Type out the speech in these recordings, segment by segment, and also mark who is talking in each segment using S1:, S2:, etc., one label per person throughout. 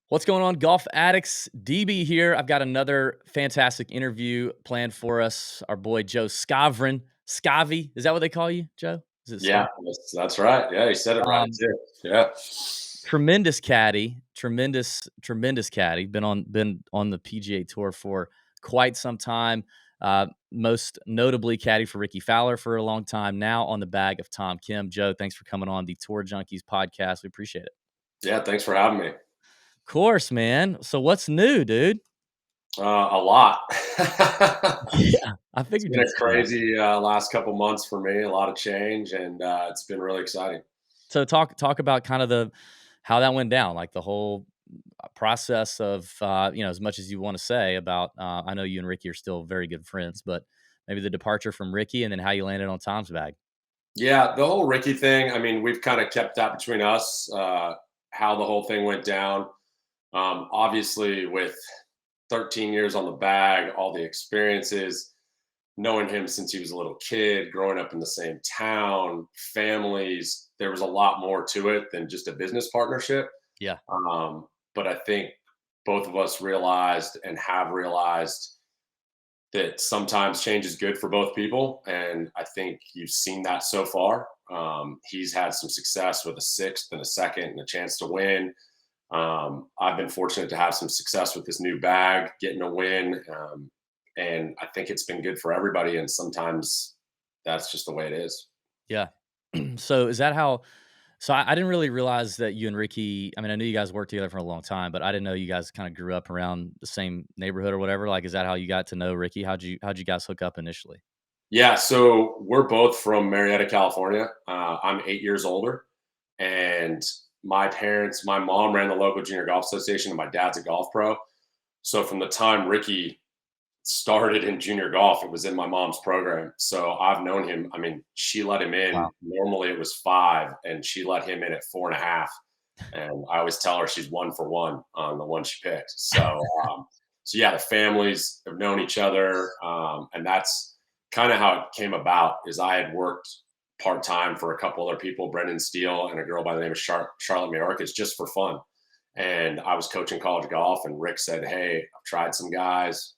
S1: What's going on, golf addicts? DB here. I've got another fantastic interview planned for us. Our boy Joe Skovron. Scovy, is that what they call you, Joe? Is it
S2: Yeah,
S1: Scov?
S2: that's right. Yeah, you said it right
S1: Um,
S2: too. Yeah.
S1: Tremendous caddy, tremendous caddy. Been on the PGA Tour for quite some time. Most notably, caddy for Rickie Fowler for a long time. Now on the bag of Tom Kim. Joe, thanks for coming on the Tour Junkies podcast. We appreciate it.
S2: Yeah, thanks for having me.
S1: Of course, man. So what's new, dude?
S2: A lot.
S1: Yeah, I
S2: It's
S1: figured
S2: been a
S1: you'd say that.
S2: crazy last couple months for me. A lot of change, and it's been really exciting.
S1: So talk about kind of the how that went down, like the whole process of as much as you want to say about. I know you and Ricky are still very good friends, but maybe the departure from Ricky and then how you landed on Tom's bag.
S2: Yeah, the whole Ricky thing. I mean, we've kind of kept that between us. How the whole thing went down. Obviously, with 13 years on the bag, all the experiences, knowing him since he was a little kid, growing up in the same town, families, there was a lot more to it than just a business partnership.
S1: Yeah,
S2: But I think both of us realized and have realized that sometimes change is good for both people. And I think you've seen that so far. He's had some success with a sixth and a second and a chance to win. I've been fortunate to have some success with this new bag, getting a win. And I think it's been good for everybody. And sometimes that's just the way it is.
S1: yeah. So is that how? So I didn't really realize that you and Ricky. I mean, I knew you guys worked together for a long time, but I didn't know you guys kind of grew up around the same neighborhood or whatever. Like, is that how you got to know Ricky? How'd you guys hook up initially?
S2: Yeah. So we're both from Marietta, California. I'm 8 years older. And my mom ran the local junior golf association, and my dad's a golf pro. So from the time Ricky started in junior golf, it was in my mom's program. So I've known him. I mean, she let him in.
S1: Wow.
S2: Normally it was 5, and she let him in at 4.5. And I always tell her she's 1 for 1 on the one she picked. So yeah, the families have known each other, and that's kind of how it came about. Is I had worked part time for a couple other people, Brendan Steele and a girl by the name of Charlotte Mayorkas, just for fun. And I was coaching college golf, and Rick said, "Hey, I've tried some guys,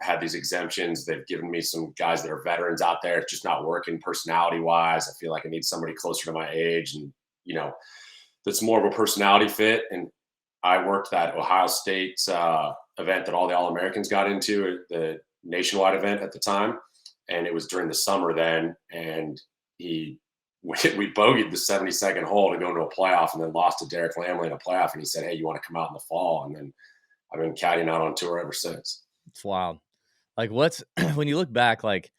S2: had these exemptions. They've given me some guys that are veterans out there. It's just not working personality wise. I feel like I need somebody closer to my age and, you know, that's more of a personality fit." And I worked that Ohio State event that all the All Americans got into, the nationwide event at the time. And it was during the summer then. And he, we bogeyed the 72nd hole to go into a playoff and then lost to Derek Lamley in a playoff. And he said, "Hey, you want to come out in the fall?" And then I've been caddying out on tour ever since.
S1: It's wild. Like, what's when you look back, like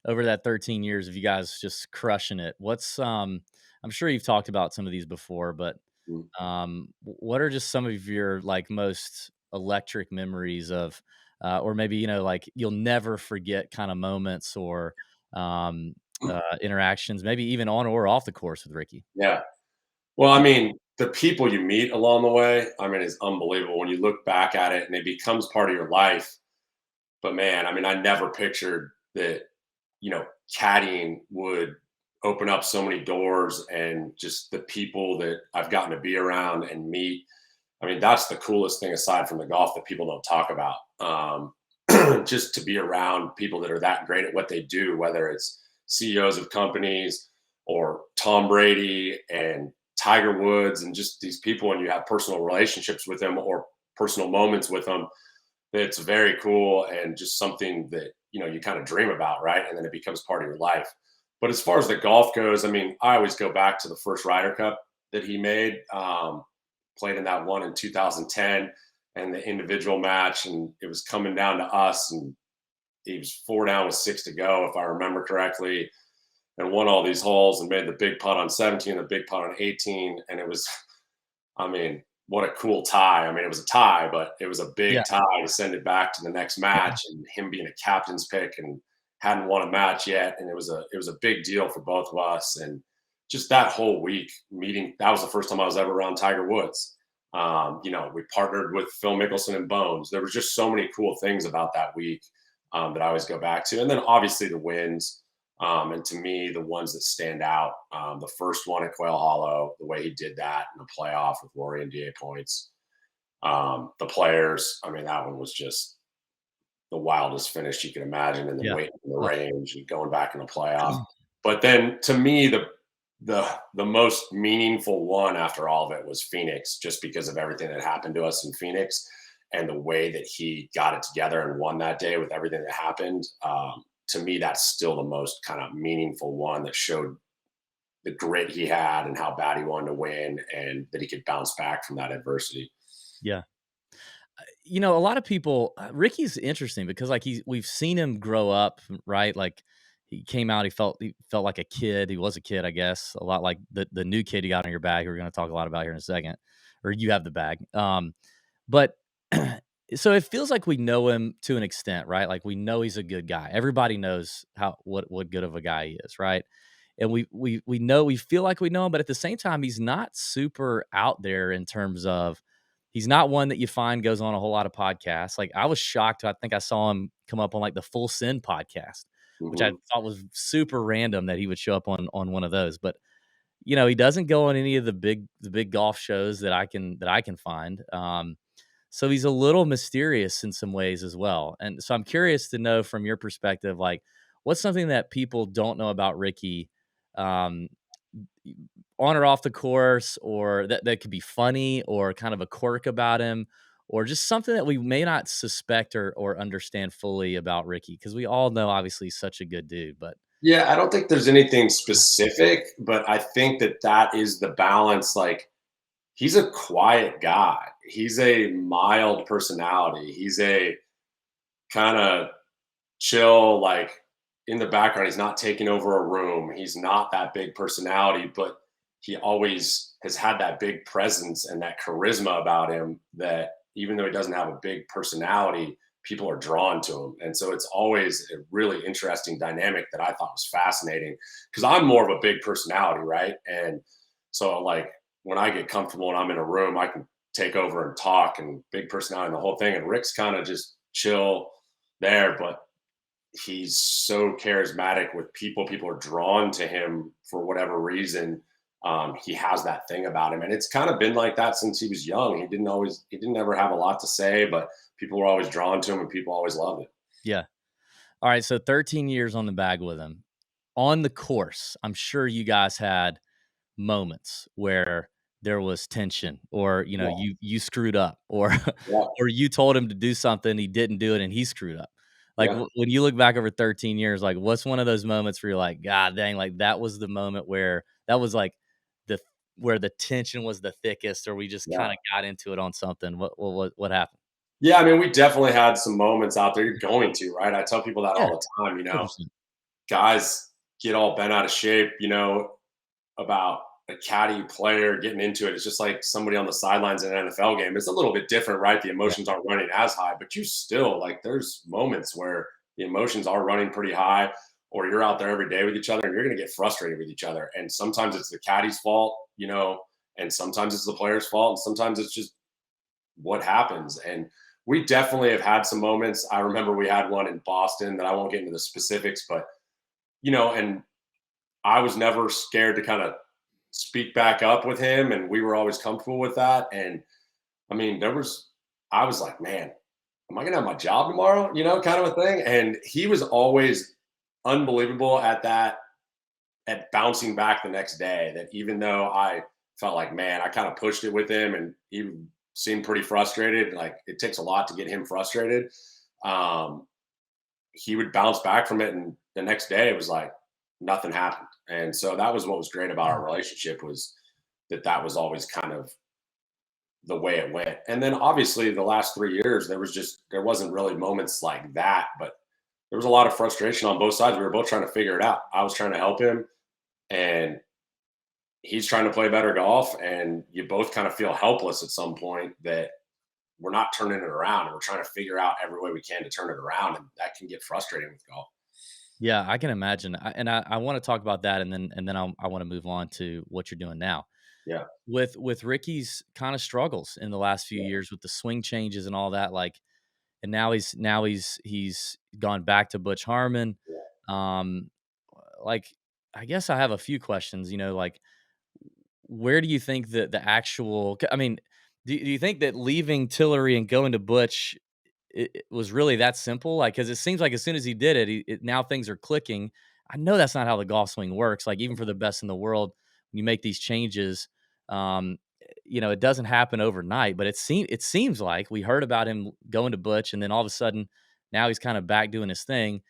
S1: over that 13 years of you guys just crushing it, I'm sure you've talked about some of these before, but
S2: Mm.
S1: what are just some of your like most electric memories of, or maybe, like you'll never forget kind of moments or interactions, maybe even on or off the course with Ricky?
S2: Yeah. Well, I mean, the people you meet along the way, I mean, is unbelievable when you look back at it and it becomes part of your life. But man, I mean, I never pictured that, you know, caddying would open up so many doors and just the people that I've gotten to be around and meet. I mean, that's the coolest thing aside from the golf that people don't talk about. Just to be around people that are that great at what they do, whether it's CEOs of companies or Tom Brady and Tiger Woods, and just these people, and you have personal relationships with them or personal moments with them. It's very cool and just something that you kind of dream about, right? And then it becomes part of your life. But as far as the golf goes, I mean, I always go back to the first Ryder Cup that he made. Played in that one in 2010 and the individual match, and it was coming down to us, and he was 4 down with 6 to go, if I remember correctly, and won all these holes and made the big putt on 17, the big putt on 18, and it was, I mean, what a cool tie. I mean, it was a tie, but it was a
S1: Yeah.
S2: big tie to send it back to the next match, and him being a captain's pick and hadn't won a match yet, and it was a big deal for both of us. And just that whole week meeting, that was the first time I was ever around Tiger Woods. We partnered with Phil Mickelson and Bones. There was just so many cool things about that week that I always go back to. And then obviously the wins. And to me, the ones that stand out, the first one at Quail Hollow, the way he did that in the playoff with Rory and DA points. The players, I mean, that one was just the wildest finish you can imagine, and then
S1: Yeah.
S2: waiting in the
S1: Uh,
S2: range and going back in the playoff. But then to me, the most meaningful one after all of it was Phoenix, just because of everything that happened to us in Phoenix and the way that he got it together and won that day with everything that happened. To me, that's still the most kind of meaningful one that showed the grit he had and how bad he wanted to win and that he could bounce back from that adversity.
S1: yeah. A lot of people Ricky's interesting because, like, we've seen him grow up, right? Like, he came out, he felt like a kid. He was a kid, I guess, a lot like the new kid you got on your bag, who we're gonna talk a lot about here in a second, or you have the bag. But so it feels like we know him to an extent, right? Like, we know he's a good guy. Everybody knows what good of a guy he is, right? And we feel like we know him, but at the same time, he's not super out there in terms of he's not one that you find goes on a whole lot of podcasts. Like, I was shocked. I think I saw him come up on, like, the Full Send podcast, which I
S2: Hmm.
S1: thought was super random that he would show up on one of those. But he doesn't go on any of the big golf shows that I can find. So he's a little mysterious in some ways as well. And so I'm curious to know from your perspective, like, what's something that people don't know about Ricky, um, on or off the course, or that could be funny, or kind of a quirk about him, or just something that we may not suspect or understand fully about Ricky, because we all know obviously he's such a good dude. But
S2: Yeah, I don't think there's anything specific, but I think that that is the balance. Like, he's a quiet guy. He's a mild personality. He's a kind of chill, like in the background. He's not taking over a room. He's not that big personality, but he always has had that big presence and that charisma about him that even though he doesn't have a big personality, people are drawn to him. And so it's always a really interesting dynamic that I thought was fascinating because I'm more of a big personality, right? And so, like, when I get comfortable and I'm in a room, I can take over and talk and big personality and the whole thing. And Rick's kind of just chill there, but he's so charismatic with people. People are drawn to him for whatever reason. He has that thing about him, and it's kind of been like that since he was young. He didn't ever have a lot to say, but people were always drawn to him, and people always loved it.
S1: yeah. All right, so 13 years on the bag with him. On the course, I'm sure you guys had moments where there was tension, or
S2: Yeah,
S1: you screwed up, or
S2: yeah,
S1: or you told him to do something, he didn't do it, and he screwed up. Like,
S2: yeah.
S1: when you look back over 13 years, like, what's one of those moments where you're like, god dang, like, that was the moment where that was like the where the tension was the thickest, or we just
S2: Yeah.
S1: kind of got into it on something. What happened?
S2: Yeah, I mean, we definitely had some moments out there. You're going to, right? I tell people that
S1: Yeah,
S2: all the time.
S1: 100%.
S2: Guys get all bent out of shape, about a caddy player getting into it. It's just like somebody on the sidelines in an NFL game. It's a little bit different, right? The
S1: Yeah,
S2: emotions aren't running as high, but you still, like, there's moments where the emotions are running pretty high, or you're out there every day with each other and you're going to get frustrated with each other. And sometimes it's the caddy's fault, and sometimes it's the player's fault, and sometimes it's just what happens. And we definitely have had some moments. I remember we had one in Boston that I won't get into the specifics, but and I was never scared to kind of speak back up with him, and we were always comfortable with that. And I mean, I was like, man, am I gonna have my job tomorrow? Kind of a thing. And he was always unbelievable at that, at bouncing back the next day. That even though I felt like, man, I kind of pushed it with him, and he seemed pretty frustrated. Like, it takes a lot to get him frustrated. Um, he would bounce back from it, and the next day it was like nothing happened. And so that was what was great about our relationship, was that was always kind of the way it went. And then obviously the last 3 years, there wasn't really moments like that, but there was a lot of frustration on both sides. We were both trying to figure it out. I was trying to help him, and he's trying to play better golf, and you both kind of feel helpless at some point that we're not turning it around, and we're trying to figure out every way we can to turn it around, and that can get frustrating with golf.
S1: yeah, I can imagine. I want to talk about that, and then I want to move on to what you're doing now.
S2: Yeah,
S1: With Ricky's kind of struggles in the last few
S2: yeah,
S1: years with the swing changes and all that, like, and now he's gone back to Butch Harmon.
S2: yeah.
S1: Um, like, I guess I have a few questions. Like, where do you think that the actual? I mean, Do you think that leaving Tillery and going to Butch it was really that simple? Like, because it seems like as soon as he did it, now things are clicking. I know that's not how the golf swing works. Like, even for the best in the world, when you make these changes, um, it doesn't happen overnight. But it seems like we heard about him going to Butch, and then all of a sudden, now he's kind of back doing his thing.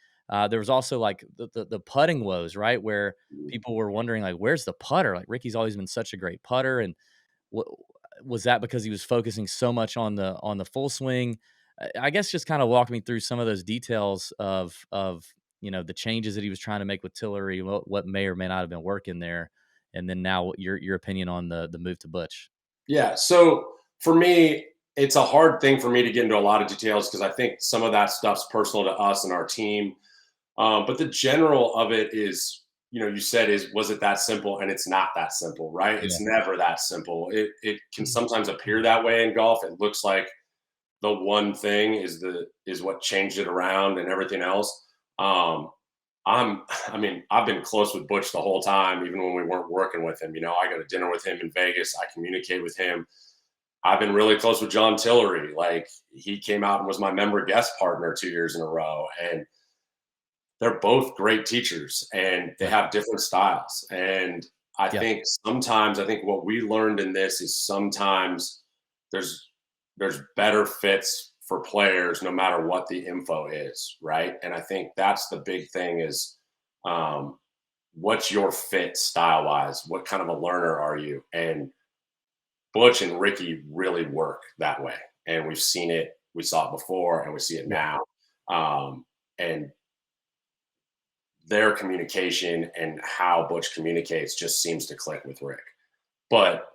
S1: There was also like the putting woes, right, where people were wondering like, where's the putter? Like Rickie's always been such a great putter, and Wa was that because he was focusing so much on the full swing? I guess just kinda walk me through some of those details of the changes that he was trying to make with Tillery, what may or may not have been working there, and then now what your opinion on the move to Butch.
S2: Yeah. So for me, it's a hard thing for me to get into a lot of details because I think some of that stuff's personal to us and our team. But the general of it is, you said is was it that simple? And it's not that simple, right?
S1: Yeah.
S2: It's never that simple. It can sometimes appear that way in golf. It looks like the one thing is what changed it around and everything else. Um, I mean, I've been close with Butch the whole time, even when we weren't working with him. I go to dinner with him in Vegas. I communicate with him. I've been really close with John Tillery. Like he came out and was my member guest partner 2 years in a row. And they're both great teachers and they
S1: Yeah.
S2: have different styles. And
S1: Yeah.
S2: I think what we learned in this is sometimes there's there's better fits for players no matter what the info is, right? And I think that's the big thing is um, what's your fit style wise? What kind of a learner are you? And Butch and Rickie really work that way. And we've seen it, we saw it before and we see it
S1: Yeah.
S2: now. And their communication and how Butch communicates just seems to click with Rick. But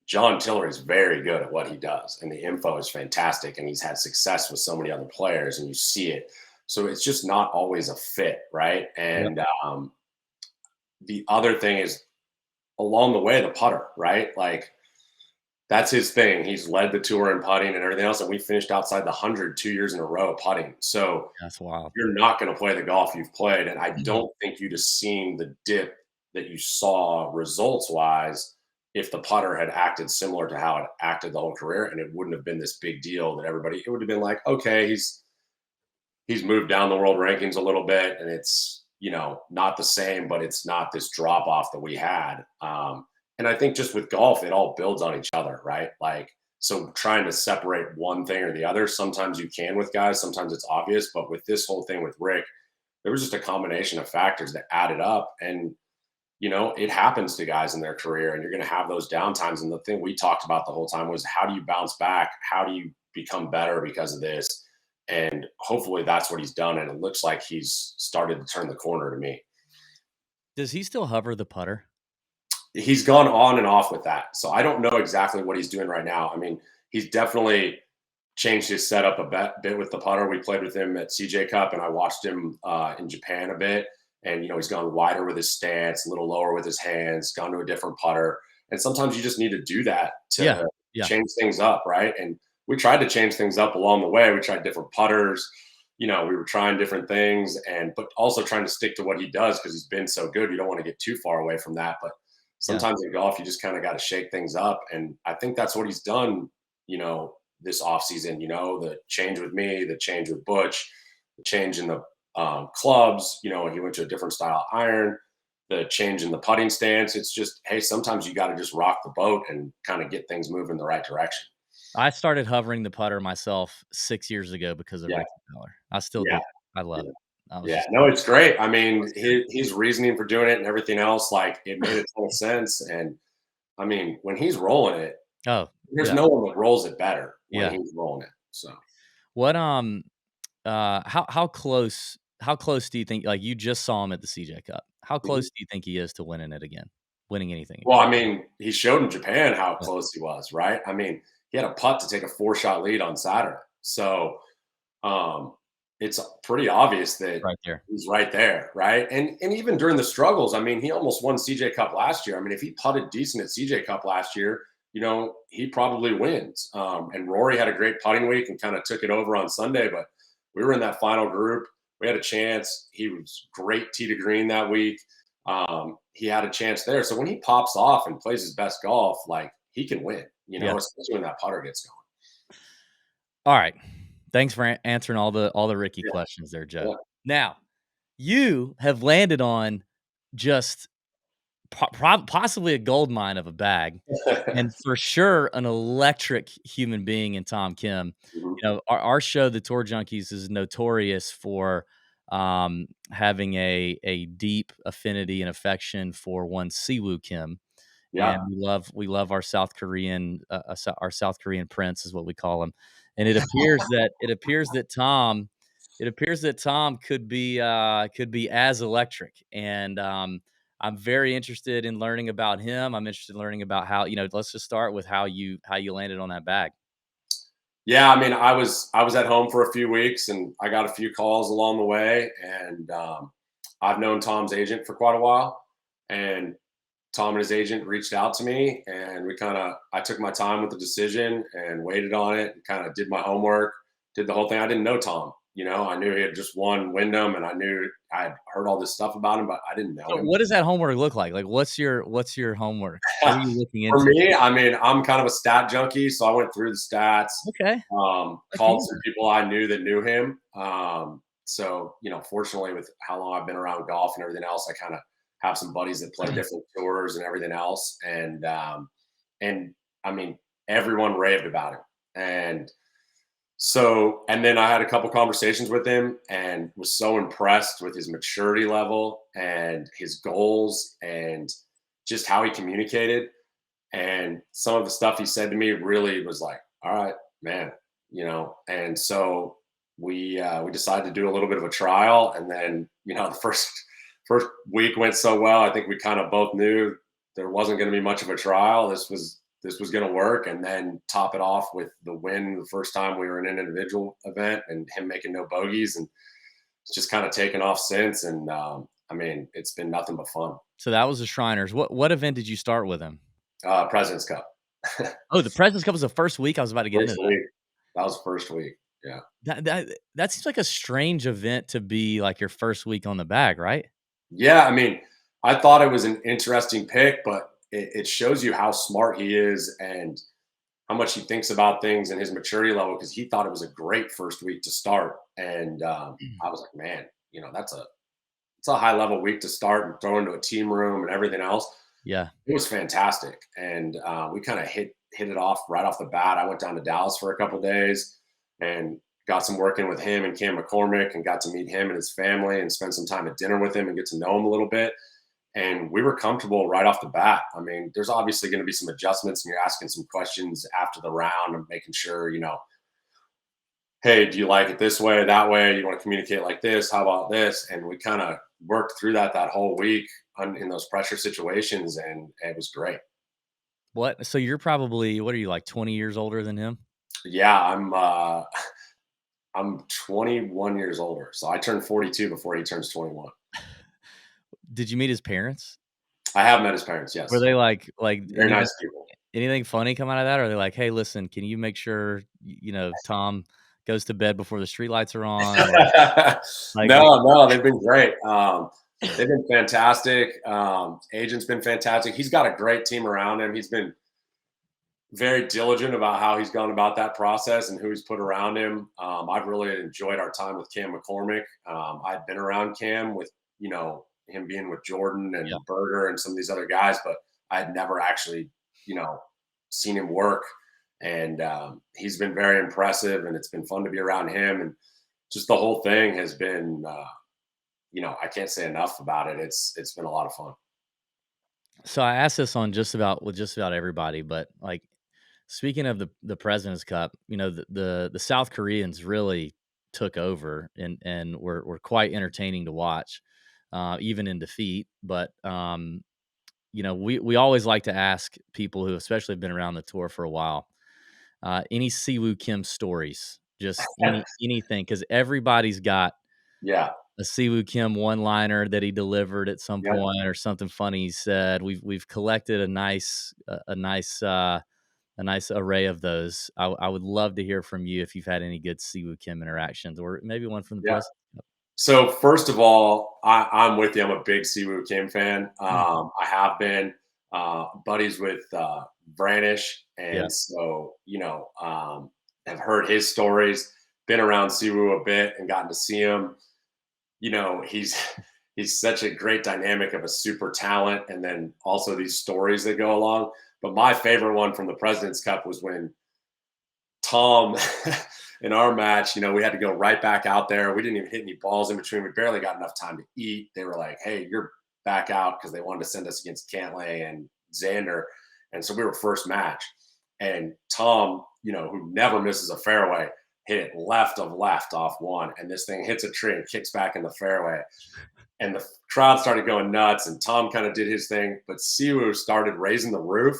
S2: John Tiller is very good at what he does, and the info is fantastic, and he's had success with so many other players, and you see it. So it's just not always a fit, right?
S1: Yep.
S2: And the other thing is along the way, the putter, right? Like that's his thing. He's led the tour in putting and everything else, and we finished outside the 100 2 years in a row putting. So
S1: That's wild.
S2: you're not going to play the golf you've played. And I
S1: Mhm.
S2: don't think you'd have seen the dip that you saw results wise if the putter had acted similar to how it acted the whole career. And it wouldn't have been this big deal that everybody, it would have been like, okay, he's moved down the world rankings a little bit and it's, not the same, but it's not this drop off that we had. And I think just with golf, it all builds on each other, right? Like, so trying to separate one thing or the other, sometimes you can with guys, sometimes it's obvious. But with this whole thing with Rick, there was just a combination of factors that added up. And, it happens to guys in their career and you're going to have those downtimes. And the thing we talked about the whole time was how do you bounce back? How do you become better because of this? And hopefully that's what he's done. And it looks like he's started to turn the corner to me.
S1: Does he still hover the putter?
S2: He's gone on and off with that. So I don't know exactly what he's doing right now. I mean, he's definitely changed his setup a bit with the putter. We played with him at CJ Cup, and I watched him in Japan a bit. And he's gone wider with his stance, a little lower with his hands, gone to a different putter. And sometimes you just need to do that
S1: Yeah.
S2: to
S1: Yeah.
S2: change things up, right? And we tried to change things up along the way. We tried different putters. We were trying different things, and but also trying to stick to what he does because he's been so good. You don't want to get too far away from that, but
S1: Yeah.
S2: sometimes in golf you just kind of got to shake things up, and I think that's what he's done. This offseason, the change with me, the change with Butch, the change in the clubs. He went to a different style iron, the change in the putting stance. It's just, hey, sometimes you got to just rock the boat and kind of get things moving the right direction.
S1: I started hovering the putter myself 6 years ago because of
S2: Yeah,
S1: Rickie Fowler. I still
S2: yeah,
S1: do. I love
S2: yeah.
S1: it. I was
S2: Yeah,
S1: just
S2: no, it's great. I
S1: that
S2: mean,
S1: was good.
S2: his reasoning for doing it and everything else, like it made a ton of sense. And I mean, when he's rolling it,
S1: Oh,
S2: there's
S1: yeah.
S2: no one that rolls it better when
S1: Yeah.
S2: he's rolling it. So
S1: What, how close do you think like, you just saw him at the CJ Cup. How
S2: mhm.
S1: close do you think he is to winning it again? Winning anything
S2: Well,
S1: again?
S2: I mean, he showed in Japan how
S1: Yeah,
S2: close he was, right? I mean, he had a putt to take a 4-shot lead on Saturday. So um, it's pretty obvious that
S1: right there.
S2: he's right there, right? And even during the struggles, I mean, he almost won CJ Cup last year. I mean, if he putted decent at CJ Cup last year, he probably wins. And Rory had a great putting week and kind of took it over on Sunday, but we were in that final group. We had a chance. He was great tee to green that week. He had a chance there. So when he pops off and plays his best golf, like he can win,
S1: Yeah.
S2: especially when that putter gets going.
S1: All right. Thanks for answering all the Ricky
S2: Yeah,
S1: questions there, Joe.
S2: yeah.
S1: Now, you have landed on just possibly a gold mine of a bag, and for sure an electric human being in Tom Kim.
S2: Mhm.
S1: Our show, the Tour Junkies, is notorious for having a deep affinity and affection for one Siwoo Kim,
S2: Yeah.
S1: and we love our South Korean prince is what we call him, and it appears that Tom could be as electric, and I'm very interested in learning about him. I'm interested in learning about how let's just start with how you landed on that bag.
S2: Yeah, I mean, I was at home for a few weeks, and I got a few calls along the way, and I've known Tom's agent for quite a while, and Tom and his agent reached out to me, and I took my time with the decision and waited on it, and kind of did my homework, did the whole thing. I didn't know Tom, I knew he had just won Wyndham, and I knew I had heard all this stuff about him, but I didn't know
S1: So
S2: him.
S1: what does that homework look like? Like, what's your homework? What are you looking
S2: For
S1: into?
S2: me, I mean, I'm kind of a stat junkie, so I went through the stats,
S1: Okay, that's
S2: called some
S1: easy.
S2: people I knew that knew him. So fortunately, with how long I've been around golf and everything else, I kind of have some buddies that play different tours and everything else, and I mean, everyone raved about him, and then I had a couple conversations with him and was so impressed with his maturity level and his goals and just how he communicated. And some of the stuff he said to me really was like, all right, man, And so we decided to do a little bit of a trial, and then the first week went so well. I think we kind of both knew there wasn't going to be much of a trial. This was going to work, and then top it off with the win the first time we were in an individual event, and him making no bogeys, and it's just kind of taken off since. And I mean, it's been nothing but fun.
S1: So that was the Shriners. What event did you start with him?
S2: President's Cup.
S1: Oh, the President's Cup was the first week? I was about to get into
S2: First
S1: that.
S2: week. That was first week. Yeah.
S1: That seems like a strange event to be, like, your first week on the bag, right?
S2: Yeah. I mean, I thought it was an interesting pick, but it shows you how smart he is and how much he thinks about things and his maturity level, because he thought it was a great first week to start. And I was like, man, it's a high level week to start and throw into a team room and everything else.
S1: Yeah.
S2: It was fantastic, and we kind of hit it off right off the bat. I went down to Dallas for a couple of days and got some work in with him and Cam McCormick, and got to meet him and his family and spend some time at dinner with him and get to know him a little bit. And we were comfortable right off the bat. I mean, there's obviously going to be some adjustments, and you're asking some questions after the round and making sure, hey, do you like it this way, that way? You want to communicate like this? How about this? And we kind of worked through that whole week in those pressure situations, and it was great.
S1: What? So you're probably, what are you, like, 20 years older than him?
S2: Yeah, I'm 21 years older, so I turned 42 before he turns 21.
S1: Did you meet his parents?
S2: I have met his parents,
S1: Were
S2: yes.
S1: they like
S2: Very nice people.
S1: anything funny come out of that? Or are they like, "Hey, listen, can you make sure, Tom goes to bed before the streetlights are on?" Or like
S2: No, no, they've been great. They've been fantastic. Agent's been fantastic. He's got a great team around him. He's been very diligent about how he's gone about that process and who he's put around him. I've really enjoyed our time with Cam McCormick. I'd been around Cam with, him being with Jordan
S1: yeah.
S2: and Berger and some of these other guys, but I had never actually, you know, seen him work. And he's been very impressive, and it's been fun to be around him. And just the whole thing has been, I can't say enough about it. It's been a lot of fun.
S1: So I asked this on just about everybody, but, like, speaking of the President's Cup, the South Koreans really took over and were quite entertaining to watch, even in defeat. But we always like to ask people who especially have been around the tour for a while, any Siwoo Kim stories, just anything, because everybody's got
S2: Yeah.
S1: a Siwoo Kim one-liner that he delivered at some
S2: Yep.
S1: point or something funny he said. We've collected a nice array of those. I would love to hear from you if you've had any good Siwoo Kim interactions, or maybe one from the
S2: Yeah.
S1: press.
S2: So first of all, I'm with you. I'm a big Siwoo Kim fan.
S1: Mm.
S2: I have been. buddies with Branish,
S1: Yeah.
S2: and so have heard his stories. Been around Siwoo a bit and gotten to see him. He's he's such a great dynamic of a super talent, and then also these stories that go along. But my favorite one from the President's Cup was when Tom, in our match, we had to go right back out there. We didn't even hit any balls in between. We barely got enough time to eat. They were like, "Hey, you're back out," because they wanted to send us against Cantlay and Xander, and so we were first match. And Tom, who never misses a fairway, hit it left of left off one, and this thing hits a tree and kicks back in the fairway. And the crowd started going nuts, and Tom kind of did his thing, but Siwoo started raising the roof,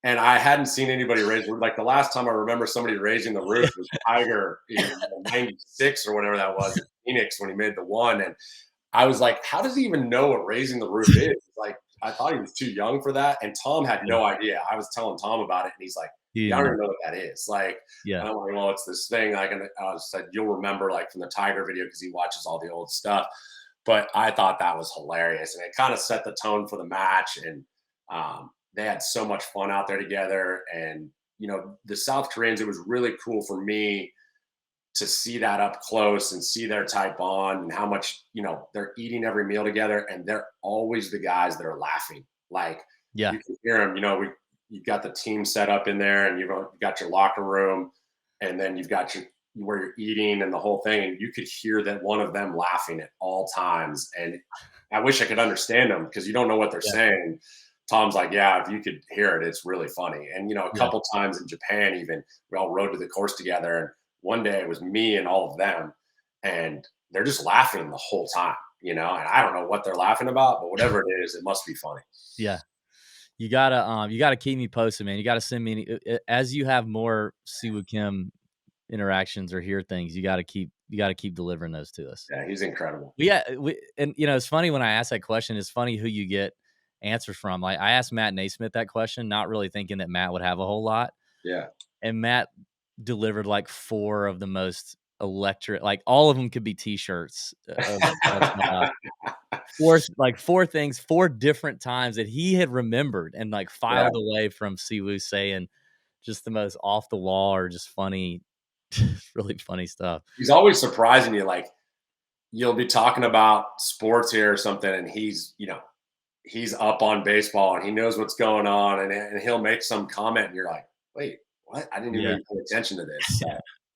S2: and I hadn't seen anybody raise like the last time I remember somebody raising the roof was Tiger in '96 or whatever that was in Phoenix when he made the one. And I was like, how does he even know what raising the roof is? Like, I thought he was too young for that. And Tom had
S1: Yeah.
S2: no idea. I was telling Tom about it, and he's like,
S1: You
S2: "Yeah, I
S1: didn't
S2: don't
S1: know.
S2: even know what that is." Like,
S1: Yeah.
S2: and I'm like, well, it's this thing. Like, and I said, you'll remember like from the Tiger video because he watches all the old stuff. But I thought that was hilarious, and it kind of set the tone for the match. And they had so much fun out there together. And the South Koreans, it was really cool for me to see that up close and see their tight bond and how much they're eating every meal together, and they're always the guys that are laughing. Like,
S1: Yeah.
S2: you can hear them. You've got the team set up in there, and you've got your locker room, and then you've got your where you're eating and the whole thing, and you could hear that one of them laughing at all times. And I wish I could understand them because you don't know what they're
S1: Yeah.
S2: saying. Tom's like, yeah, if you could hear it, it's really funny. And a
S1: Yeah.
S2: couple times in Japan, even we all rode to the course together, and one day it was me and all of them, and they're just laughing the whole time. And I don't know what they're laughing about, but whatever it is, it must be funny.
S1: Yeah. You gotta keep me posted, man. You gotta send me as you have more Siwoo Kim interactions or hear things, you gotta keep delivering those to us.
S2: Yeah, he's incredible.
S1: Yeah, and it's funny when I ask that question, it's funny who you get answers from. Like, I asked Matt Naismith that question, not really thinking that Matt would have a whole lot,
S2: Yeah.
S1: and Matt delivered, like, 4 of the most electric, like, all of them could be T-shirts of, 4 things, 4 different times that he had remembered and, like,
S2: Yeah.
S1: filed away from Siwoo saying just the most off the wall or just funny really funny stuff.
S2: He's always surprising you. Like, you'll be talking about sports here or something, and he's up on baseball and he knows what's going on, and he'll make some comment, and you're like, wait, what? I didn't
S1: Yeah.
S2: even pay attention to this. So,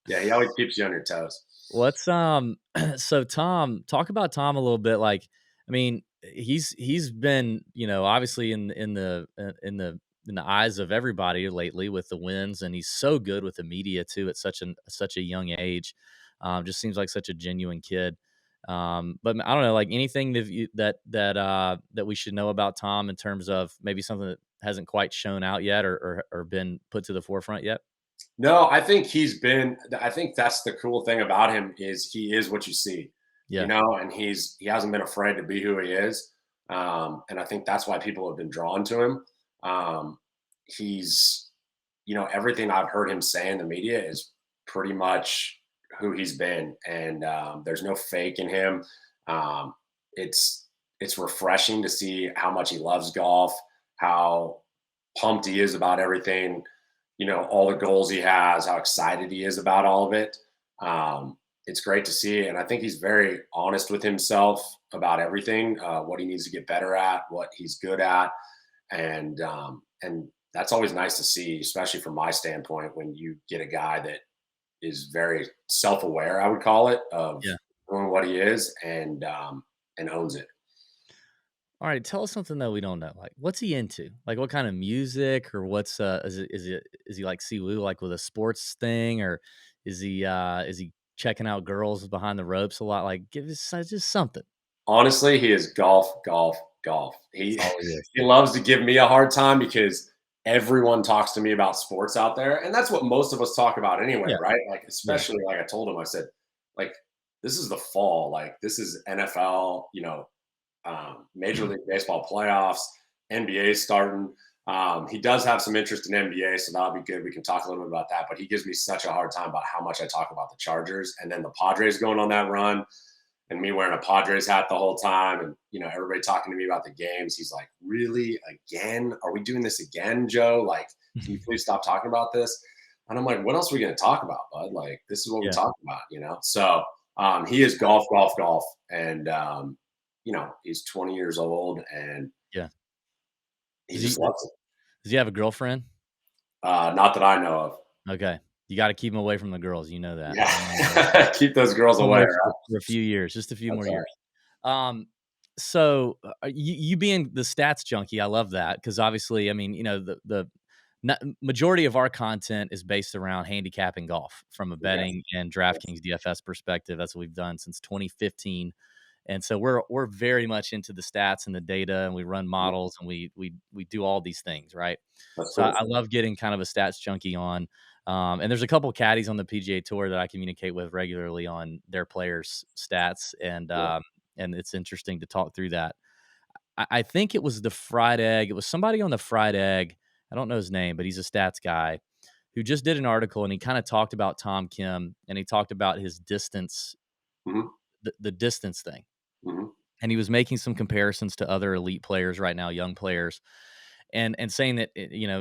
S2: yeah, he always keeps you on your toes.
S1: What's so Tom, talk about Tom a little bit. Like, I mean, he's been, obviously in the eyes of everybody lately with the wins, and he's so good with the media too at such a young age. Just seems like such a genuine kid. But I don't know, like anything that we should know about Tom in terms of maybe something that hasn't quite shown out yet or been put to the forefront yet.
S2: No, I think that's the cool thing about him is he is what you see,
S1: Yeah.
S2: and he hasn't been afraid to be who he is. And I think that's why people have been drawn to him. He's, everything I've heard him say in the media is pretty much who he's been. And there's no fake in him. Um, it's, it's refreshing to see how much he loves golf, how pumped he is about everything, all the goals he has, how excited he is about all of it. It's great to see. And I think he's very honest with himself about everything, what he needs to get better at, what he's good at. And that's always nice to see, especially from my standpoint, when you get a guy that is very self-aware, I would call it, of
S1: Yeah.
S2: knowing what he is and owns it.
S1: All right, tell us something that we don't know. Like, what's he into? Like, what kind of music, or what's is he like Siwoo, like with a sports thing, or is he checking out girls behind the ropes a lot? Like, give us just something.
S2: Honestly, he is golf, golf, golf.
S1: That's
S2: He
S1: all he is.
S2: he loves to give me a hard time because everyone talks to me about sports out there, and that's what most of us talk about anyway,
S1: Yeah,
S2: right? Like,
S1: yeah,
S2: especially like I told him, I said, like, this is the fall, like this is NFL, Major League Baseball playoffs, NBA starting. He does have some interest in NBA, so that'll be good. We can talk a little bit about that. But he gives me such a hard time about how much I talk about the Chargers and then the Padres going on that run. and me wearing a Padres hat the whole time, and everybody talking to me about the games. He's like, "Really? Again? Are we doing this again, Joe? Like, can you please stop talking about this?" And I'm like, "What else are we going to talk about, bud? Like, this is what we
S1: Yeah.
S2: talk about." So he is golf, golf, golf, and he's 20 years old, and
S1: Yeah.
S2: he
S1: Does he
S2: just loves it.
S1: does he have a girlfriend?
S2: Not that I know of.
S1: Okay. You gotta keep him away from the girls, you know that.
S2: Yeah, keep those girls
S1: Keep 'em
S2: away.
S1: away
S2: Right?
S1: for a few years, just a few
S2: That's
S1: more
S2: right.
S1: years. Um, so, you being the stats junkie, I love that because obviously, I mean, the majority of our content is based around handicapping golf from a
S2: Okay.
S1: betting and
S2: Yes.
S1: DraftKings DFS perspective. That's what we've done since 2015. And so we're very much into the stats and the data, and we run
S2: Mhm.
S1: models, and we do all these things, right?
S2: That's
S1: So I
S2: cool.
S1: love getting kind of a stats junkie on. And there's a couple caddies on the PGA Tour that I communicate with regularly on their players' stats,
S2: Yeah.
S1: and it's interesting to talk through that. I think it was the Fried Egg. It was somebody on the Fried Egg. I don't know his name, but he's a stats guy who just did an article, and he kind of talked about Tom Kim, and he talked about his distance,
S2: Hmm.
S1: the distance thing,
S2: Hmm.
S1: and he was making some comparisons to other elite players right now, young players, and saying that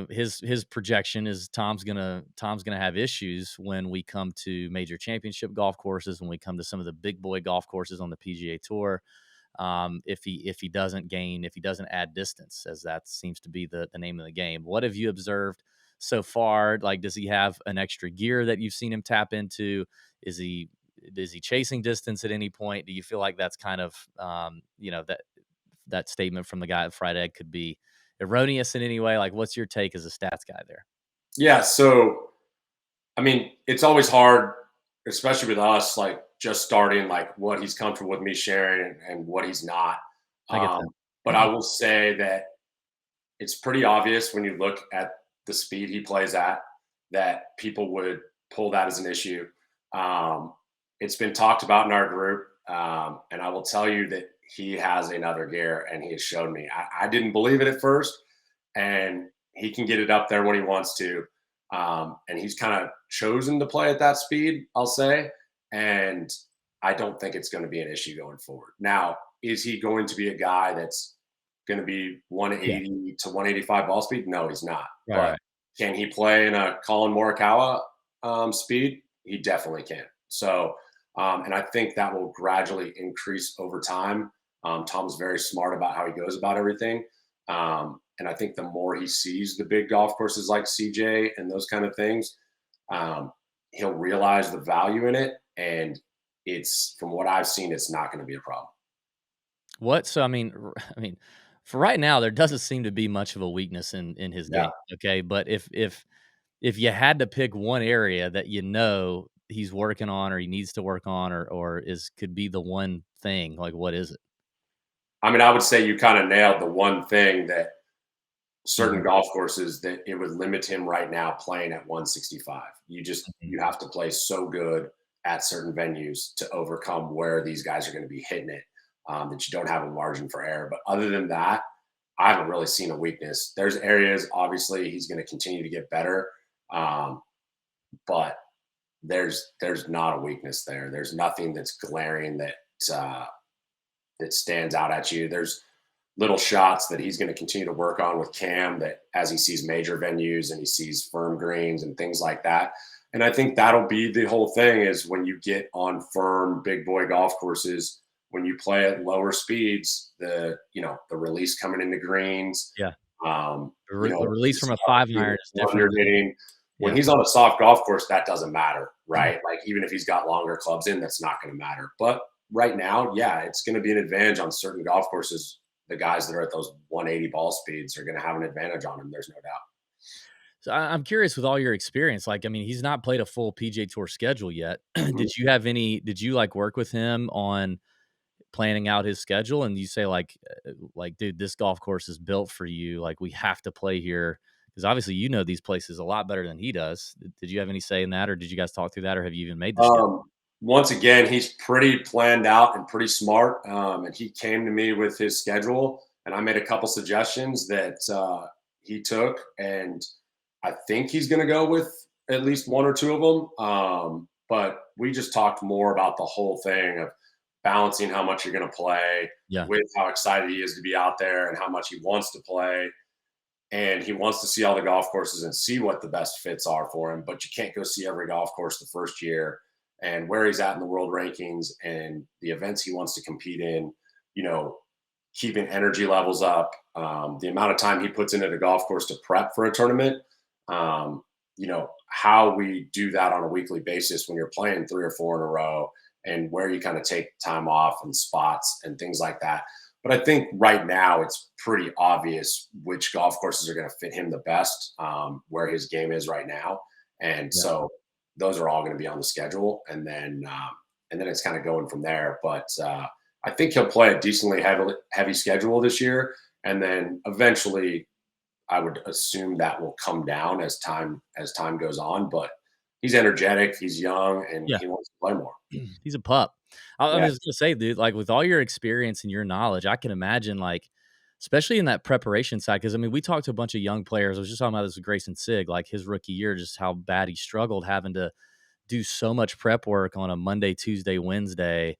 S1: his projection is Tom's gonna have issues when we come to major championship golf courses, when we come to some of the big boy golf courses on the PGA Tour, if he doesn't add distance, as that seems to be the name of the game. What have you observed so far? Like, does he have an extra gear that you've seen him tap into? Is he is he chasing distance at any point? Do you feel like that's kind of that statement from the guy at Fried Egg could be erroneous in any way? Like, what's your take as a stats guy there?
S2: Yeah. So, I mean, it's always hard, especially with us, like just starting, like what he's comfortable with me sharing and what he's not.
S1: I get
S2: Um,
S1: that.
S2: but I will say that it's pretty obvious when you look at the speed he plays at that people would pull that as an issue. Um, it's been talked about in our group, and I will tell you that he has another gear, and he has shown me. I didn't believe it at first, and he can get it up there when he wants to. And he's kind of chosen to play at that speed, I'll say. And I don't think it's going to be an issue going forward. Now, is he going to be a guy that's going to be
S1: Yeah.
S2: 180 to 185 ball speed? No, he's not.
S1: Right,
S2: But
S1: right.
S2: can he play in a Colin Morikawa speed? He definitely can. So, and I think that will gradually increase over time. Tom's very smart about how he goes about everything. And I think the more he sees the big golf courses like CJ and those kind of things, um, he'll realize the value in it. And it's from what I've seen, it's not going to be a problem.
S1: What so I mean, for right now, there doesn't seem to be much of a weakness in his
S2: Yeah.
S1: game, okay? But if you had to pick one area that he's working on or he needs to work on or is could be the one thing, like, what is it?
S2: I mean, I would say you kind of nailed the one thing that certain
S1: Mhm,
S2: golf courses that it would limit him right now playing at 165.
S1: mhm.
S2: You have to play so good at certain venues to overcome where these guys are going to be hitting it, that you don't have a margin for error. But other than that, I haven't really seen a weakness. There's areas, obviously, he's going to continue to get better, um, but there's not a weakness there. There's nothing that's glaring uh, that stands out at you. There's little shots that he's going to continue to work on with Cam that as he sees major venues and he sees firm greens and things like that. And I think that'll be the whole thing is when you get on firm big boy golf courses, when you play at lower speeds, the release coming into greens,
S1: Yeah.
S2: um,
S1: The release
S2: the
S1: from a
S2: stuff,
S1: 5 iron is
S2: the
S1: different
S2: under
S1: than
S2: hitting. When
S1: yeah.
S2: he's on a soft golf course, that doesn't matter, right? Like even if he's got longer clubs in, that's not going to matter. But right now, yeah, it's going to be an advantage on certain golf courses. The guys that are at those 180 ball speeds are going to have an advantage on him. There's no doubt.
S1: So I'm curious with all your experience, like, I mean, he's not played a full PGA Tour schedule yet.
S2: Mhm.
S1: Did you, like, work with him on planning out his schedule? And you say, like, "Dude, this golf course is built for you, like, we have to play here," because obviously you know these places a lot better than he does. Did you have any say in that, or did you guys talk through that, or have you even made the schedule?
S2: Um, Once again, he's pretty planned out and pretty smart. And he came to me with his schedule, and I made a couple suggestions that he took, and I think he's going to go with at least one or two of them. But we just talked more about the whole thing of balancing how much you're going to play
S1: Yeah.
S2: with how excited he is to be out there and how much he wants to play. And he wants to see all the golf courses and see what the best fits are for him. But you can't go see every golf course the first year, and where he's at in the world rankings and the events he wants to compete in, you know, keeping energy levels up, the amount of time he puts into the golf course to prep for a tournament. Um, how we do that on a weekly basis when you're playing 3 or 4 in a row, and where you kind of take time off and spots and things like that. But I think right now it's pretty obvious which golf courses are going to fit him the best, where his game is right now, and
S1: Yeah.
S2: so those are all going to be on the schedule, and then it's kind of going from there. But I think he'll play a decently heavy schedule this year, and then eventually, I would assume that will come down as time goes on. But he's energetic, he's young, and
S1: Yeah.
S2: he wants to play more.
S1: He's a pup. I
S2: Yeah.
S1: was gonna say, dude, like with all your experience and your knowledge, I can imagine like, especially in that preparation side, because I mean, we talked to a bunch of young players. I was just talking about this with Grayson Sig, like his rookie year, just how bad he struggled having to do so much prep work on a Monday, Tuesday, Wednesday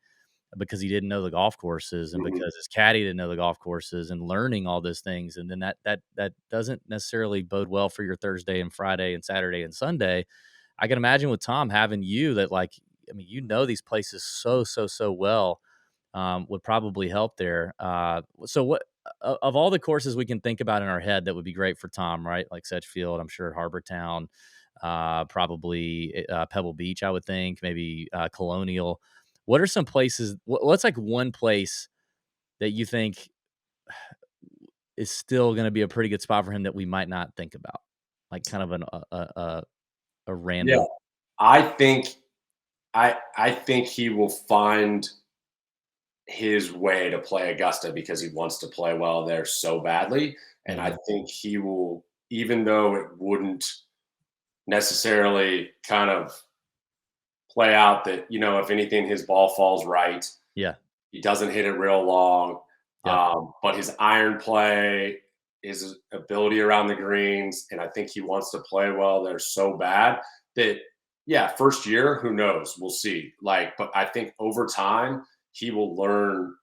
S1: because he didn't know the golf courses and
S2: Mhm.
S1: because his caddy didn't know the golf courses and learning all those things. And then that doesn't necessarily bode well for your Thursday and Friday and Saturday and Sunday. I can imagine with Tom having you that like, I mean, you know these places so well, would probably help there. So what of all the courses we can think about in our head that would be great for Tom, right? Like Sedgefield, I'm sure Harbor Town, probably Pebble Beach, I would think, maybe Colonial. What are some places? What's like one place that you think is still going to be a pretty good spot for him that we might not think about, like kind of a
S2: Yeah,
S1: random.
S2: I think I think he will find his way to play Augusta because he wants to play well there so badly. And I
S1: Mhm.
S2: think he will, even though it wouldn't necessarily kind of play out that, if anything, his ball falls right.
S1: Yeah.
S2: He doesn't hit it real long.
S1: Yep.
S2: But his iron play, his ability around the greens, and I think he wants to play well there so bad that, yeah, first year, who knows? We'll see. But I think over time, he will learn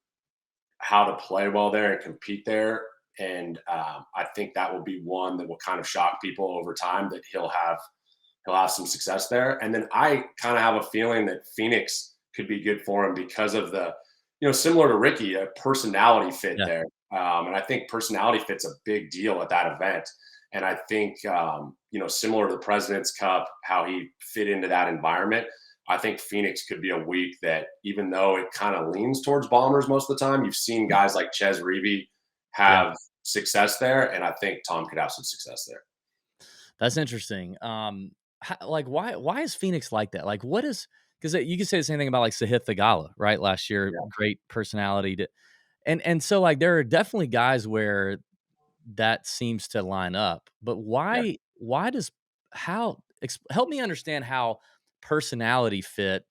S2: how to play well there and compete there. And I think that will be one that will kind of shock people over time that he'll have some success there. And then I kind of have a feeling that Phoenix could be good for him because of similar to Ricky, a personality fit
S1: Yeah.
S2: there. And I think personality fit's a big deal at that event. And I think, similar to the President's Cup, how he fit into that environment, I think Phoenix could be a week that, even though it kind of leans towards bombers most of the time, you've seen guys like Ches Reavie
S1: Yeah.
S2: have success there. And I think Tom could have some success there.
S1: That's interesting. Like why is Phoenix like that? Like what is because you can say the same thing about like Sahith Theegala, right? Last year,
S2: Yeah.
S1: great personality to, and so like there are definitely guys where that seems to line up. But
S2: Yeah.
S1: why does how help me understand how personality fit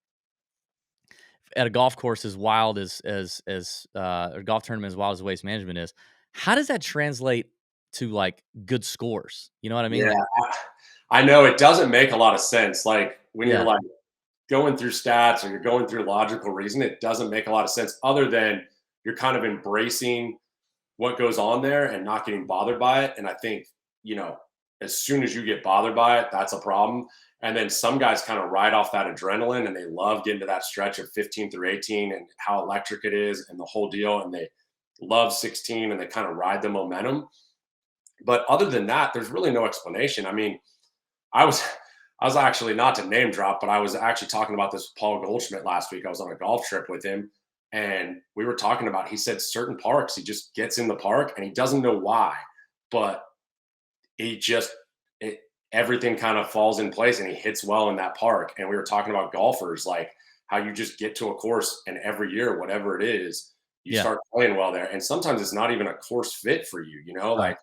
S1: at a golf course as wild as a golf tournament as wild as Waste Management is. How does that translate to like good scores? You know what I mean?
S2: Yeah.
S1: Like
S2: I know it doesn't make a lot of sense. Like when you're
S1: yeah,
S2: like going through stats or you're going through logical reason, it doesn't make a lot of sense other than you're kind of embracing what goes on there and not getting bothered by it. And I think, you know, as soon as you get bothered by it, that's a problem. And then some guys kind of ride off that adrenaline and they love getting to that stretch of 15 through 18 and how electric it is and the whole deal. And they love 16 and they kind of ride the momentum. But other than that, there's really no explanation. I mean, I was I was actually, not to name drop, but I was actually talking about this with Paul Goldschmidt last week. I was on a golf trip with him and we were talking about, he said certain parks, he just gets in the park and he doesn't know why, but he just it, everything kind of falls in place and he hits well in that park. And we were talking about golfers, like how you just get to a course and every year, whatever it is, you
S1: yeah,
S2: start playing well there. And sometimes it's not even a course fit for you,
S1: right,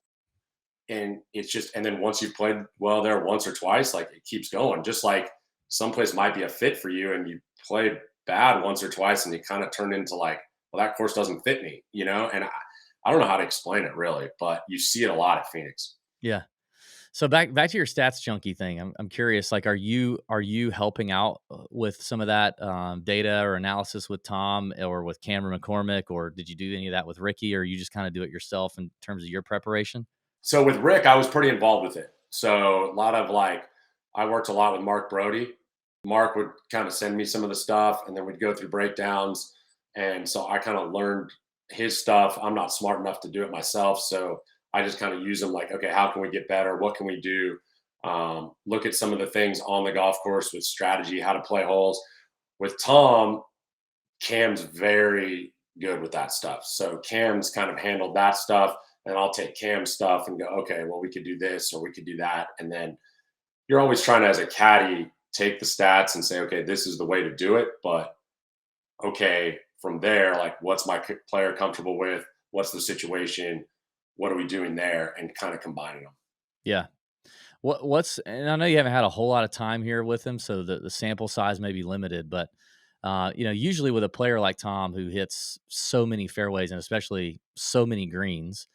S2: and it's just, and then once you've played well there once or twice, like it keeps going. Just like someplace might be a fit for you and you played bad once or twice and you kind of turn into like, well, that course doesn't fit me. And I don't know how to explain it really, but you see it a lot at Phoenix.
S1: yeah. So back to your stats junkie thing. I'm curious. Like, are you helping out with some of that data or analysis with Tom or with Cameron McCormick, or did you do any of that with Ricky, or you just kind of do it yourself in terms of your preparation?
S2: So with Rick, I was pretty involved with it. So a lot of like, I worked a lot with Mark Brody. Mark would kind of send me some of the stuff, and then we'd go through breakdowns. And so I kind of learned his stuff. I'm not smart enough to do it myself, so I just kind of use them. Like, okay, how can we get better? What can we do? Look at some of the things on the golf course with strategy, how to play holes. With Tom, Cam's very good with that stuff. So Cam's kind of handled that stuff, and I'll take Cam's stuff and go, okay, well, we could do this or we could do that. And then you're always trying to, as a caddy, take the stats and say, okay, this is the way to do it. But okay, from there, like, what's my player comfortable with? What's the situation? What are we doing there? And kind of combining them.
S1: Yeah. What's and I know you haven't had a whole lot of time here with him, so the sample size may be limited, but usually with a player like Tom who hits so many fairways and especially so many greens,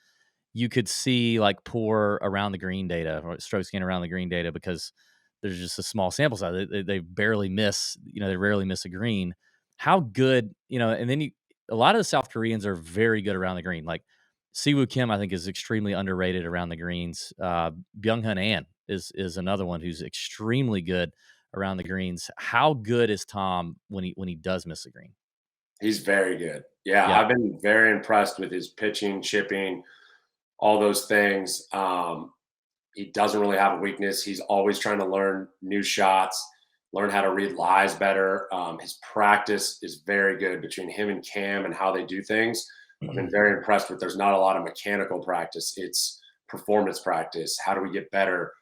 S1: you could see like poor around the green data or strokes gained around the green data because there's just a small sample size. They barely miss, they rarely miss a green. How good, and then a lot of the South Koreans are very good around the green. Like Siwoo Kim, I think is extremely underrated around the greens. Byung Hun An is another one who's extremely good around the greens. How good is Tom when he does miss a green?
S2: He's very good. Yeah,
S1: Yeah.
S2: I've been very impressed with his pitching, chipping, all those things. He doesn't really have a weakness. He's always trying to learn new shots, learn how to read lies better. His practice is very good between him and Cam and how they do things. I've been very impressed with. There's not a lot of mechanical practice. It's performance practice. How do we get better?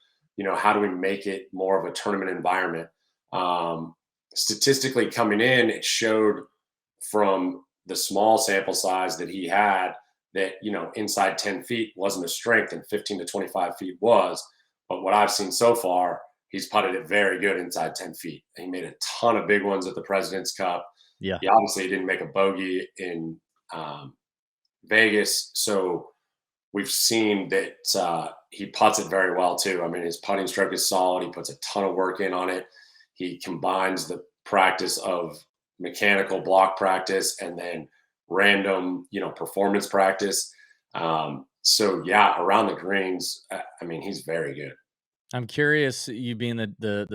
S2: How do we make it more of a tournament environment? Um, Statistically coming in, it showed from the small sample size that he had that inside 10 feet wasn't a strength and 15 to 25 feet was. But what I've seen so far, he's putted it very good inside 10 feet. He made a ton of big ones at the President's Cup.
S1: Yeah.
S2: He obviously didn't make a bogey in um, Vegas, so we've seen that he putts it very well too. I mean, his putting stroke is solid. He puts a ton of work in on it. He combines the practice of mechanical block practice and then random, performance practice. So yeah, around the greens, I mean, he's very good.
S1: I'm curious, you being the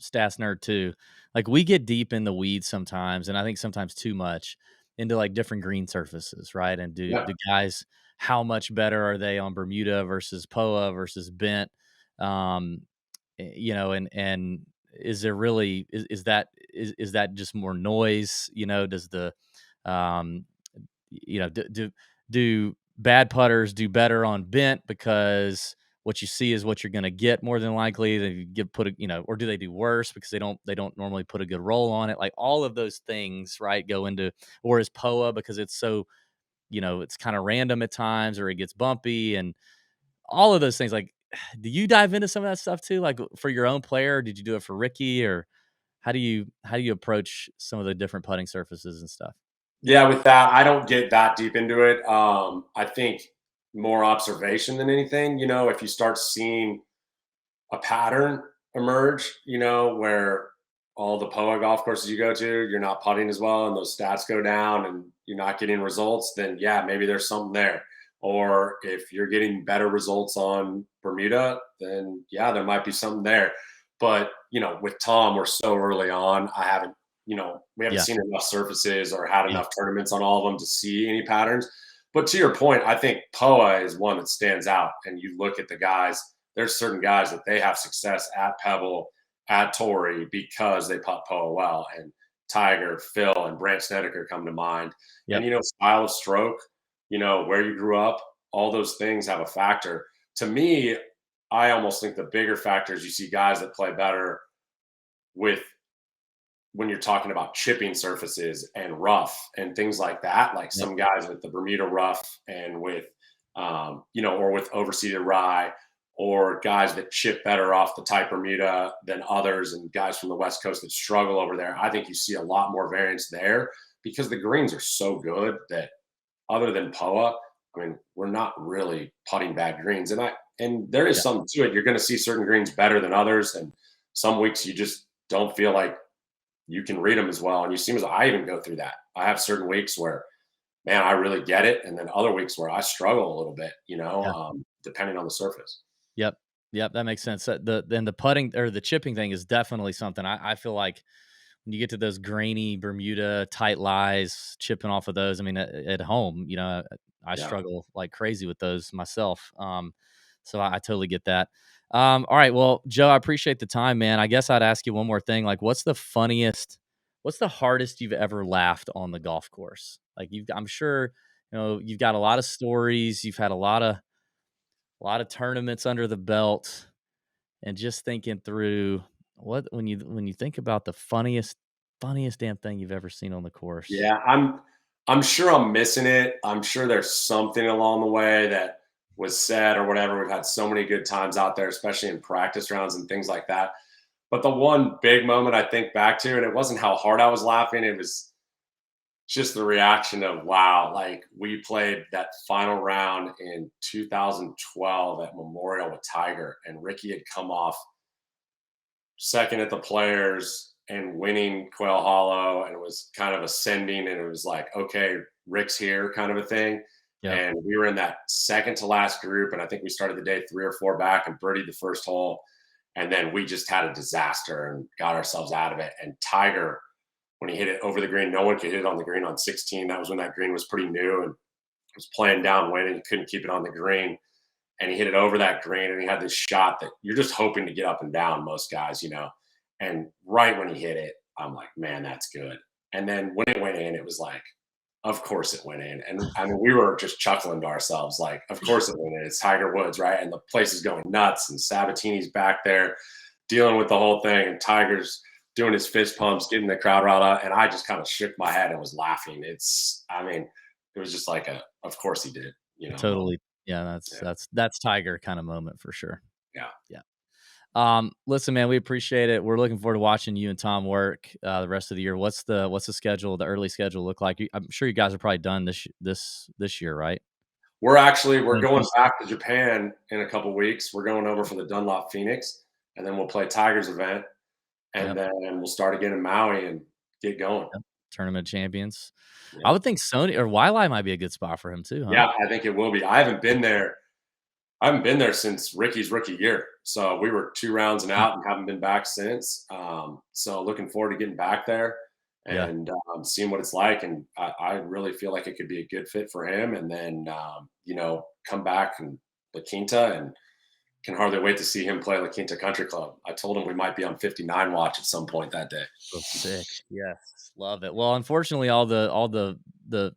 S1: stats nerd too. Like we get deep in the weeds sometimes, and I think sometimes too much into like different green surfaces, right? And
S2: Yeah,
S1: do guys how much better are they on Bermuda versus POA versus bent? Um, and is there really is that just more noise? Does the um do bad putters do better on bent because what you see is what you're going to get more than likely they get put a, or do they do worse because they don't normally put a good roll on it, like all of those things, right, go into, or is POA because it's so, it's kind of random at times or it gets bumpy and all of those things, like do you dive into some of that stuff too, like for your own player? Did you do it for Ricky, or how do you approach some of the different putting surfaces and stuff?
S2: yeah. With that, I don't get that deep into it. I think more observation than anything. If you start seeing a pattern emerge, where all the POA golf courses you go to, you're not putting as well and those stats go down and you're not getting results, then yeah, maybe there's something there. Or if you're getting better results on Bermuda, then yeah, there might be something there. But, with Tom, we're so early on. We haven't
S1: Yeah.
S2: seen enough surfaces or had
S1: Yeah.
S2: enough tournaments on all of them to see any patterns. But to your point, I think POA is one that stands out. And you look at the guys, there's certain guys that they have success at Pebble, at Torrey because they putt POA well. And Tiger, Phil, and Brant Snedeker come to mind. And
S1: Yep.
S2: style of stroke, where you grew up, all those things have a factor. To me, I almost think the bigger factor is you see guys that play better with when you're talking about chipping surfaces and rough and things like that, like
S1: Yep.
S2: some guys with the Bermuda rough and with, or with overseeded rye, or guys that chip better off the type Bermuda than others, and guys from the West Coast that struggle over there. I think you see a lot more variance there because the greens are so good that other than POA, I mean, we're not really putting bad greens. And And there is
S1: Yeah.
S2: something to it. You're going to see certain greens better than others, and some weeks you just don't feel like you can read them as well. And you seem as I even go through that. I have certain weeks where, man, I really get it, and then other weeks where I struggle a little bit,
S1: Yeah.
S2: depending on the surface.
S1: Yep. Yep. That makes sense. The putting or the chipping thing is definitely something I feel like when you get to those grainy Bermuda tight lies, chipping off of those. I mean, at home, I
S2: Yeah.
S1: struggle like crazy with those myself. So I totally get that. All right. Well, Joe, I appreciate the time, man. I guess I'd ask you one more thing. Like, what's the hardest you've ever laughed on the golf course? Like I'm sure, you've got a lot of stories. You've had a lot of tournaments under the belt, and just thinking through what when you think about the funniest damn thing you've ever seen on the course.
S2: Yeah, I'm sure I'm missing it. I'm sure there's something along the way that was said or whatever. We've had so many good times out there, especially in practice rounds and things like that. But the one big moment I think back to, and it wasn't how hard I was laughing, it was just the reaction of wow, like we played that final round in 2012 at Memorial with Tiger, and Ricky had come off second at the Players and winning Quail Hollow, and it was kind of ascending, and it was like, okay, Rick's here, kind of a thing.
S1: Yep.
S2: And we were in that second to last group, and I think we started the day 3 or 4 back and birdied the first hole, and then we just had a disaster and got ourselves out of it. And Tiger, when he hit it over the green, no one could hit it on the green on 16. That was when that green was pretty new and was playing downwind, and he couldn't keep it on the green, and he hit it over that green, and he had this shot that you're just hoping to get up and down, most guys. And right when he hit it, I'm like, man, that's good. And then when it went in, it was like, of course it went in. And I mean, we were just chuckling to ourselves, like, of course it went in. It's Tiger Woods, right? And the place is going nuts, and Sabatini's back there dealing with the whole thing, and Tiger's doing his fist pumps, getting the crowd riled up. And I just kind of shook my head and was laughing. I mean, it was just like of course he did, moment.
S1: Totally. Yeah, that's
S2: Yeah.
S1: that's Tiger kind of moment for sure.
S2: Yeah.
S1: Yeah. Listen, man, we appreciate it. We're looking forward to watching you and Tom work the rest of the year. What's the schedule, the early schedule look like? I'm sure you guys are probably done this year, right?
S2: We're
S1: Playing
S2: going
S1: Phoenix?
S2: back to Japan in a couple weeks. We're going over for the Dunlop Phoenix, and then we'll play Tigers event, and
S1: Yep.
S2: then we'll start again in Maui and get going.
S1: Yep. Tournament champions. I
S2: Yeah.
S1: would think Sony or Waialae might be a good spot for him too, huh?
S2: Yeah, I think it will be. I haven't been there since Rickie's rookie year. So we were 2 rounds and
S1: Mm.
S2: out and haven't been back since. So looking forward to getting back there
S1: Yeah.
S2: and seeing what it's like. And I really feel like it could be a good fit for him. And then, come back and La Quinta, and can hardly wait to see him play La Quinta Country Club. I told him we might be on 59 watch at some point that day.
S1: Oh, sick. Yes. Love it. Well, unfortunately, all the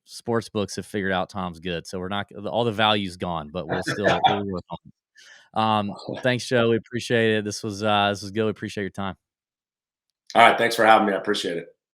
S1: sports books have figured out Tom's good, so we're not all the value's gone, but we'll work on it. Thanks, Joe. We appreciate it. This was good. We appreciate your time.
S2: All right. Thanks for having me. I appreciate it.